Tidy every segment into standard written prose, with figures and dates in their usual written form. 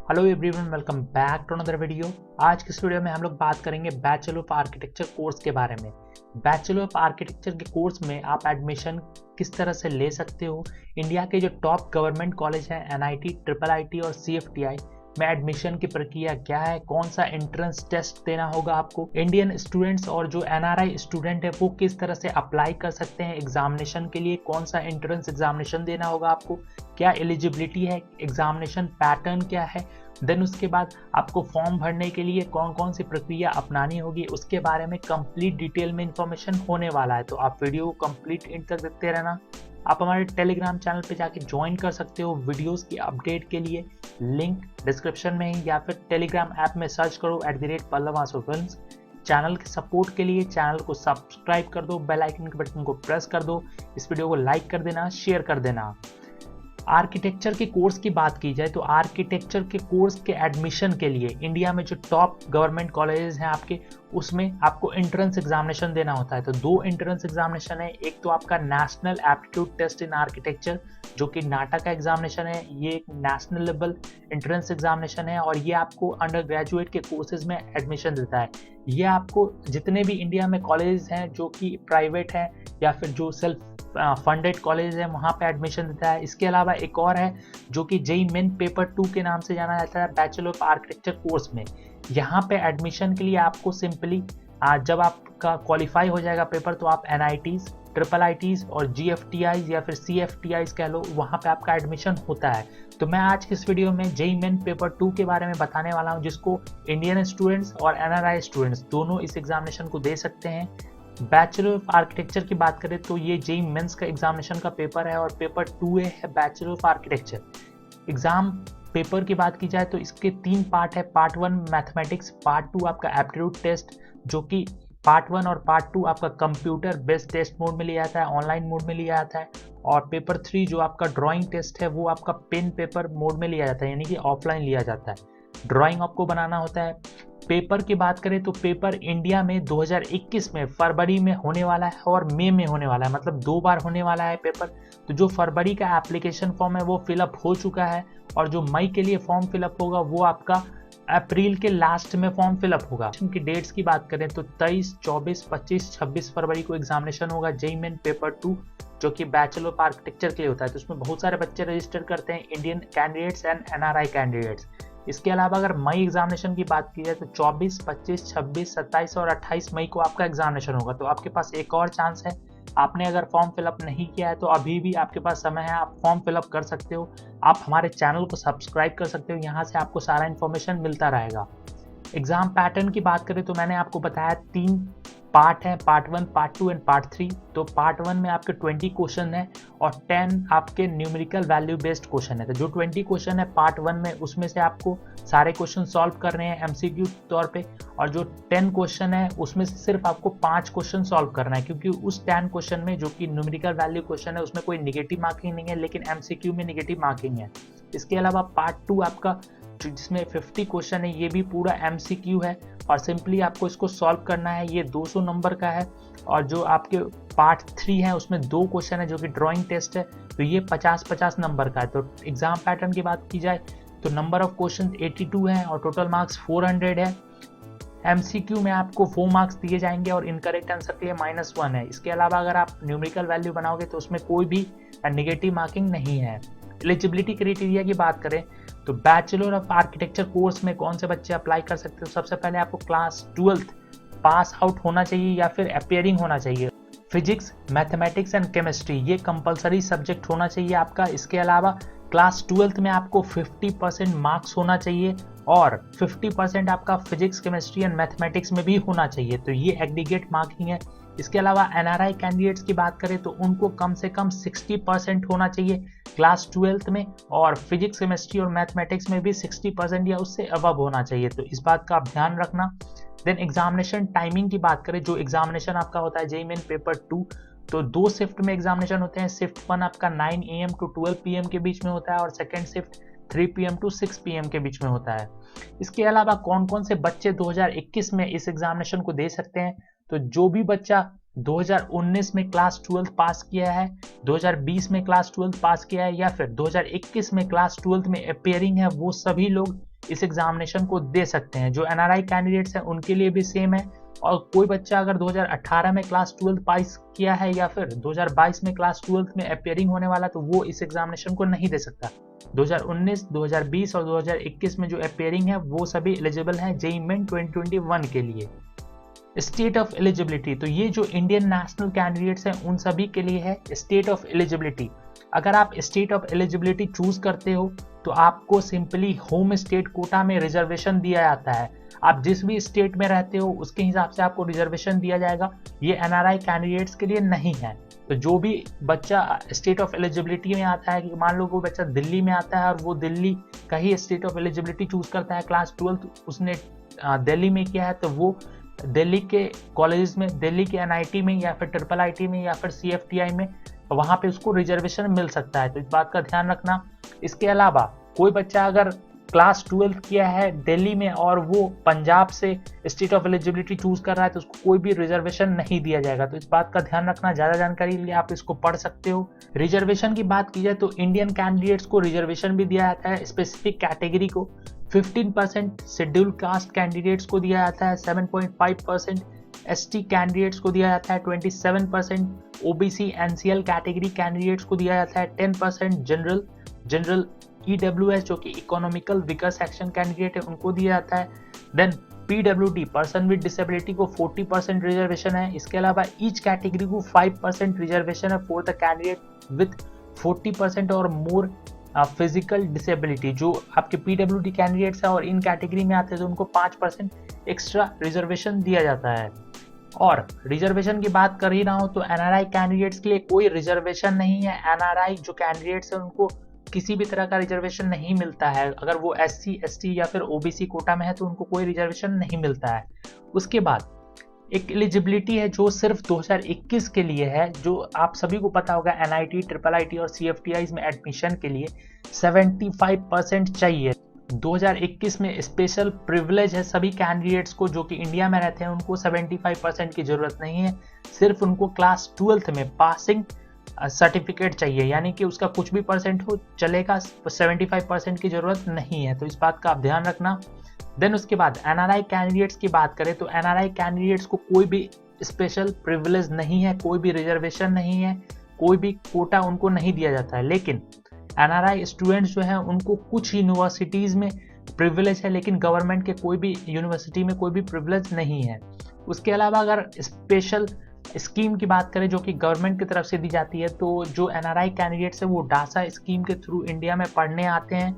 Hello everyone, welcome back to another video. आज की इस वीडियो में हम लोग बात करेंगे बैचलर ऑफ आर्किटेक्चर कोर्स के बारे में। बैचलर ऑफ आर्किटेक्चर के कोर्स में आप एडमिशन किस तरह से ले सकते हो। इंडिया के जो टॉप गवर्नमेंट कॉलेज हैं एनआईटी, ट्रिपल आईटी और सीएफटीआई में एडमिशन की प्रक्रिया क्या है, कौन सा एंट्रेंस टेस्ट देना होगा आपको, इंडियन स्टूडेंट्स और जो एनआरआई स्टूडेंट है वो किस तरह से अप्लाई कर सकते हैं एग्जामिनेशन के लिए, कौन सा एंट्रेंस एग्जामिनेशन देना होगा आपको, क्या एलिजिबिलिटी है, एग्जामिनेशन पैटर्न क्या है, देन उसके बाद आपको फॉर्म भरने के लिए कौन कौन सी प्रक्रिया अपनानी होगी, उसके बारे में कंप्लीट डिटेल में इंफॉर्मेशन होने वाला है। तो आप वीडियो को कंप्लीट इन तक देखते रहना। आप हमारे टेलीग्राम चैनल पे जाके ज्वाइन कर सकते हो वीडियोस की अपडेट के लिए, लिंक डिस्क्रिप्शन में ही, या फिर टेलीग्राम ऐप में सर्च करो @पल्लव आंसू फिल्म्स। चैनल के सपोर्ट के लिए चैनल को सब्सक्राइब कर दो, बेल आइकन के बटन को प्रेस कर दो, इस वीडियो को लाइक कर देना, शेयर कर देना। आर्किटेक्चर के कोर्स की बात की जाए तो आर्किटेक्चर के कोर्स के एडमिशन के लिए इंडिया में जो टॉप गवर्नमेंट कॉलेजेस हैं आपके, उसमें आपको एंट्रेंस एग्जामिनेशन देना होता है। तो दो एंट्रेंस एग्जामिनेशन है, एक तो आपका national aptitude test in architecture जो कि नाटा का एग्जामिनेशन है, ये एक नेशनल लेवल एंट्रेंस एग्जामिनेशन है और ये आपको अंडर ग्रेजुएट के कोर्सेज में एडमिशन देता है। ये आपको जितने भी इंडिया में कॉलेज हैं जो कि प्राइवेट हैं या फिर जो सेल्फ फंडेड कॉलेज है वहाँ पे एडमिशन देता है। इसके अलावा एक और है जो कि जेईई मेन पेपर 2 के नाम से जाना जाता है, बैचलर ऑफ आर्किटेक्चर कोर्स में। यहाँ पे एडमिशन के लिए आपको सिंपली जब आपका क्वालिफाई हो जाएगा पेपर तो आप एनआईटीज, ट्रिपल आईटीज और जीएफटीआईज या फिर सीएफटीआईज कह लो, वहाँ पे आपका एडमिशन होता है। तो मैं आज की इस वीडियो में जेईई मेन पेपर 2 के बारे में बताने वाला हूँ, जिसको इंडियन स्टूडेंट्स और एनआरआई स्टूडेंट्स दोनों इस एग्जामिनेशन को दे सकते हैं। बैचलर ऑफ आर्किटेक्चर की बात करें तो ये जेईई मेंस का एग्जामिनेशन का पेपर है और पेपर 2A है bachelor of architecture. Exam paper की बात की जाए तो इसके 3 पार्ट है। पार्ट 1 मैथमेटिक्स, पार्ट 2 आपका एप्टीट्यूड टेस्ट जो कि पार्ट 1 और पार्ट 2 आपका कंप्यूटर बेस्ड टेस्ट मोड में लिया जाता है, ऑनलाइन मोड में लिया जाता है। और पेपर 3 जो आपका ड्राइंग टेस्ट है वो आपका पेन पेपर मोड में लिया जाता है, यानी कि ऑफलाइन लिया जाता है, ड्राइंग आपको बनाना होता है। पेपर की बात करें तो पेपर इंडिया में 2021 में फरवरी में होने वाला है और मई में होने वाला है, मतलब 2 बार होने वाला है पेपर। तो जो फरवरी का एप्लीकेशन फॉर्म है वो फिलअप हो चुका है और जो मई के लिए फॉर्म फिलअप होगा वो आपका अप्रैल के लास्ट में फॉर्म फिलअप होगा। इनकी डेट्स की बात करें तो 23, 24, 25, 26 फरवरी को एग्जामिनेशन होगा जेईई मेन पेपर 2 जो कि बैचलर ऑफ आर्किटेक्चर के लिए होता है। तो उसमें बहुत सारे बच्चे रजिस्टर करते हैं, Indian candidates and NRI candidates. इसके अलावा अगर मई एग्जामिनेशन की बात की जाए तो 24, 25, 26, 27 और 28 मई को आपका एग्जामिनेशन होगा। तो आपके पास एक और चांस है, आपने अगर फॉर्म फिलअप नहीं किया है तो अभी भी आपके पास समय है, आप फॉर्म फिलअप कर सकते हो। आप हमारे चैनल को सब्सक्राइब कर सकते हो, यहाँ से आपको सारा इन्फॉर्मेशन मिलता रहेगा। एग्जाम पैटर्न की बात करें तो मैंने आपको बताया 3 पार्ट है, पार्ट 1, पार्ट 2 एंड पार्ट 3। तो पार्ट 1 में आपके 20 क्वेश्चन है और 10 आपके न्यूमेरिकल वैल्यू बेस्ड क्वेश्चन है। तो जो 20 क्वेश्चन है पार्ट 1 में, उसमें से आपको सारे क्वेश्चन सॉल्व करने हैं एमसीक्यू तौर पे, और जो 10 क्वेश्चन है उसमें से सिर्फ आपको 5 क्वेश्चन सॉल्व करना है, क्योंकि उस 10 क्वेश्चन में जो कि न्यूमेरिकल वैल्यू क्वेश्चन है उसमें कोई निगेटिव मार्किंग नहीं है, लेकिन एमसीक्यू में निगेटिव मार्किंग है। इसके अलावा पार्ट 2 आपका जिसमें 50 क्वेश्चन है, ये भी पूरा एमसीक्यू है और सिंपली आपको इसको सॉल्व करना है। ये 200 नंबर का है। और जो आपके पार्ट 3 है उसमें 2 क्वेश्चन है जो कि ड्राइंग टेस्ट है, तो ये 50-50 नंबर का है। तो एग्जाम पैटर्न की बात की जाए तो नंबर ऑफ क्वेश्चन 82 है और टोटल मार्क्स 400 है। एमसीक्यू में आपको 4 मार्क्स दिए जाएंगे और इनकरेक्ट आंसर के लिए -1 है। इसके अलावा अगर आप न्यूमेरिकल वैल्यू बनाओगे तो उसमें कोई भी नेगेटिव मार्किंग नहीं है। एलिजिबिलिटी क्राइटेरिया की बात करें तो बैचलर ऑफ आर्किटेक्चर कोर्स में कौन से बच्चे अप्लाई कर सकते हो। सबसे पहले आपको क्लास 12th पास आउट होना चाहिए या फिर अपियरिंग होना चाहिए। फिजिक्स, मैथमेटिक्स एंड केमिस्ट्री ये कंपलसरी सब्जेक्ट होना चाहिए आपका। इसके अलावा क्लास 12th में आपको 50% मार्क्स होना चाहिए और 50% आपका फिजिक्स, केमिस्ट्री एंड मैथमेटिक्स में भी होना चाहिए। तो ये एग्रीगेट मार्किंग है। इसके अलावा एनआरआई कैंडिडेट्स की बात करें तो उनको कम से कम 60% होना चाहिए क्लास 12th में, और फिजिक्स, केमिस्ट्री और मैथमेटिक्स में भी 60% या उससे अबव होना चाहिए। तो इस बात का आप ध्यान रखना। देन एग्जामिनेशन टाइमिंग की बात करें, जो एग्जामिनेशन आपका होता है जेईई मेन पेपर 2, तो 2 शिफ्ट में एग्जामिनेशन होते हैं। शिफ्ट 1 आपका 9 AM टू 12 PM के बीच में होता है और second shift 3 PM to 6 PM के बीच में होता है। इसके अलावा कौन कौन से बच्चे 2021 में इस एग्जामिनेशन को दे सकते हैं, तो जो भी बच्चा 2019 में क्लास 12 पास किया है, 2020 में क्लास 12 पास किया है या फिर 2021 में क्लास 12 में अपियरिंग है, वो सभी लोग इस एग्जामिनेशन को दे सकते हैं। जो NRI कैंडिडेट्स हैं उनके लिए भी सेम है, और कोई बच्चा अगर 2018 में क्लास 12 पास किया है या फिर 2022 में क्लास 12 में अपियरिंग होने वाला, तो वो इस एग्जामिनेशन को नहीं दे सकता। 2019, 2020 और 2021 में जो अपियरिंग है वो सभी एलिजिबल हैं JEE मेन 2021 के लिए। स्टेट ऑफ एलिजिबिलिटी, तो ये जो इंडियन नेशनल कैंडिडेट्स हैं उन सभी के लिए है स्टेट ऑफ एलिजिबिलिटी। अगर आप स्टेट ऑफ एलिजिबिलिटी चूज करते हो तो आपको सिंपली होम स्टेट कोटा में रिजर्वेशन दिया जाता है। आप जिस भी स्टेट में रहते हो उसके हिसाब से आपको रिजर्वेशन दिया जाएगा। ये NRI कैंडिडेट्स के लिए नहीं है। तो जो भी बच्चा स्टेट ऑफ एलिजिबिलिटी में आता है, कि मान लो वो बच्चा दिल्ली में आता है और वो दिल्ली का ही स्टेट ऑफ एलिजिबिलिटी चूज करता है, क्लास 12 उसने दिल्ली में किया है, तो वो दिल्ली के कॉलेज में, दिल्ली के NIT में या फिर IIIT में या फिर CFTI में, वहां पे उसको रिजर्वेशन मिल सकता है। तो इस बात का ध्यान रखना। इसके अलावा कोई बच्चा अगर क्लास 12 किया है दिल्ली में और वो पंजाब से स्टेट ऑफ एलिजिबिलिटी चूज कर रहा है, तो उसको कोई भी रिजर्वेशन नहीं दिया जाएगा। तो इस बात का ध्यान रखना। ज्यादा जानकारी के लिए आप इसको पढ़ सकते हो। रिजर्वेशन की बात की जाए तो इंडियन कैंडिडेट्स को रिजर्वेशन भी दिया जाता है। स्पेसिफिक कैटेगरी को 15% शेड्यूल कास्ट कैंडिडेट्स को दिया जाता है, 7.5% ST कैंडिडेट्स को दिया जाता है, 27% OBC NCL कैटेगरी कैंडिडेट्स को दिया जाता है, 10% जनरल EWS जो कि इकोनॉमिकल विकर सेक्शन कैंडिडेट है उनको दिया जाता है। Then PWD person with disability को 40% रिजर्वेशन है। इसके अलावा ईच कैटेगरी को 5% रिजर्वेशन है फॉर द कैंडिडेट विद 40% और मोर फिजिकल डिसेबिलिटी। जो आपके PWD कैंडिडेट्स है और इन कैटेगरी में आते हैं तो उनको 5% एक्स्ट्रा रिजर्वेशन दिया जाता है। और रिजर्वेशन की बात कर ही रहा हूं तो NRI कैंडिडेट्स के लिए कोई रिजर्वेशन नहीं है। NRI जो कैंडिडेट्स है उनको किसी भी तरह का रिजर्वेशन नहीं मिलता है। अगर वो SC ST या फिर OBC कोटा में है तो उनको कोई रिजर्वेशन नहीं मिलता है। उसके बाद एक एलिजिबिलिटी है जो सिर्फ 2021 के लिए है, जो आप सभी को पता होगा। NIT, IIIT और CFTIs में एडमिशन के लिए 75% चाहिए। 2021 में स्पेशल प्रिविलेज है सभी कैंडिडेट्स को जो कि इंडिया में रहते हैं, उनको 75% की जरूरत नहीं है। सिर्फ उनको क्लास 12 में पासिंग सर्टिफिकेट चाहिए, यानी कि उसका कुछ भी परसेंट हो चलेगा, 75% की जरूरत नहीं है। तो इस बात का आप ध्यान रखना। देन उसके बाद NRI कैंडिडेट्स की बात करें तो NRI कैंडिडेट्स को कोई भी स्पेशल प्रिविलेज नहीं है, कोई भी रिजर्वेशन नहीं है, कोई भी कोटा उनको नहीं दिया जाता है। लेकिन NRI स्टूडेंट्स जो हैं उनको कुछ यूनिवर्सिटीज में प्रिविलेज है, लेकिन गवर्नमेंट के कोई भी यूनिवर्सिटी में कोई भी प्रिविलेज नहीं है। उसके अलावा अगर स्पेशल स्कीम की बात करें जो कि गवर्नमेंट की तरफ से दी जाती है, तो जो NRI कैंडिडेट्स है वो डासा स्कीम के थ्रू इंडिया में पढ़ने आते हैं।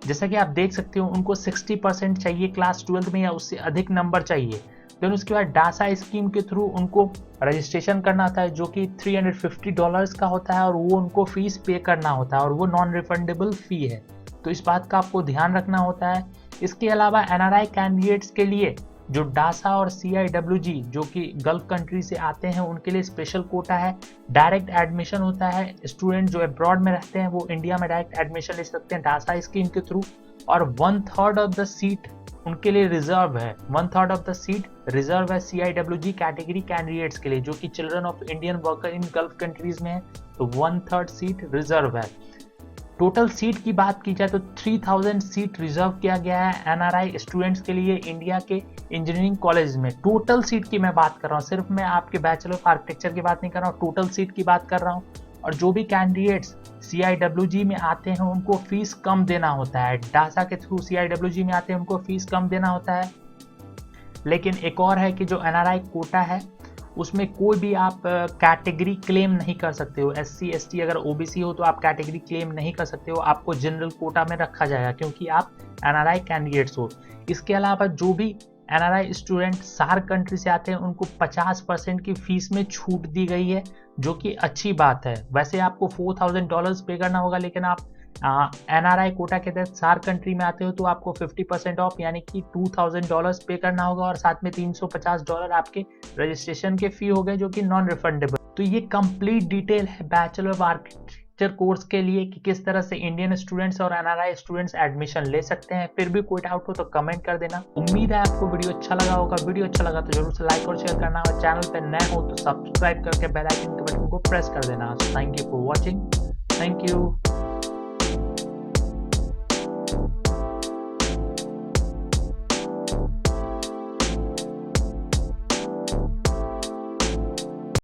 जैसा कि आप देख सकते हो उनको 60% चाहिए क्लास 12 में या उससे अधिक नंबर चाहिए। फिर उसके बाद डासा स्कीम के थ्रू उनको रजिस्ट्रेशन करना होता है जो कि $350 का होता है, और वो उनको फीस पे करना होता है और वो नॉन रिफंडेबल फी है। तो इस बात का आपको ध्यान रखना होता है। इसके अलावा NRI कैंडिडेट्स के लिए जो डासा और CIWG जो कि गल्फ कंट्री से आते हैं उनके लिए स्पेशल कोटा है। डायरेक्ट एडमिशन होता है। स्टूडेंट जो अब्रॉड में रहते हैं वो इंडिया में डायरेक्ट एडमिशन ले सकते हैं डासा स्कीम के थ्रू। और 1/3 ऑफ द सीट उनके लिए रिजर्व है। 1/3 ऑफ द सीट रिजर्व है CIWG कैटेगरी कैंडिडेट्स के लिए जो कि children of Indian worker in gulf countries में है। तो 1/3 सीट रिजर्व है। टोटल सीट की बात की जाए तो 3000 सीट रिजर्व किया गया है NRI स्टूडेंट्स के लिए इंडिया के इंजीनियरिंग कॉलेज में। टोटल सीट की मैं बात कर रहा हूँ, सिर्फ मैं आपके बैचलर ऑफ आर्किटेक्चर की बात नहीं कर रहा हूँ, टोटल सीट की बात कर रहा हूँ। और जो भी कैंडिडेट्स CIWG में आते हैं उनको फीस कम देना होता है। डासा के थ्रू CIWG में आते हैं उनको फीस कम देना होता है। लेकिन एक और है कि जो NRI कोटा है उसमें कोई भी आप कैटेगरी क्लेम नहीं कर सकते हो। SC ST अगर OBC हो तो आप कैटेगरी क्लेम नहीं कर सकते हो, आपको जनरल कोटा में रखा जाएगा क्योंकि आप NRI कैंडिडेट्स हो। इसके अलावा जो भी NRI स्टूडेंट SAARC कंट्री से आते हैं उनको 50% की फीस में छूट दी गई है, जो कि अच्छी बात है। वैसे आपको $4000 पे करना होगा, लेकिन आप NRI कोटा के तहत SAARC कंट्री में आते हो तो आपको 50% ऑफ यानी कि $2000 पे करना होगा, और साथ में $350 आपके रजिस्ट्रेशन के फी हो गए जो कि नॉन रिफंडेबल। तो ये कंप्लीट डिटेल है बैचलर ऑफ आर्किटेक्चर कोर्स के लिए कि किस तरह से इंडियन स्टूडेंट्स और NRI स्टूडेंट्स एडमिशन ले सकते हैं। फिर भी कोई डाउट हो तो कमेंट कर देना। उम्मीद है आपको वीडियो अच्छा लगा होगा। वीडियो अच्छा लगा तो जरूर से लाइक और शेयर करना, और चैनल पर नए हो तो सब्सक्राइब करके बेल आइकन के बटन को प्रेस कर देना। Thank you for watching. Thank you.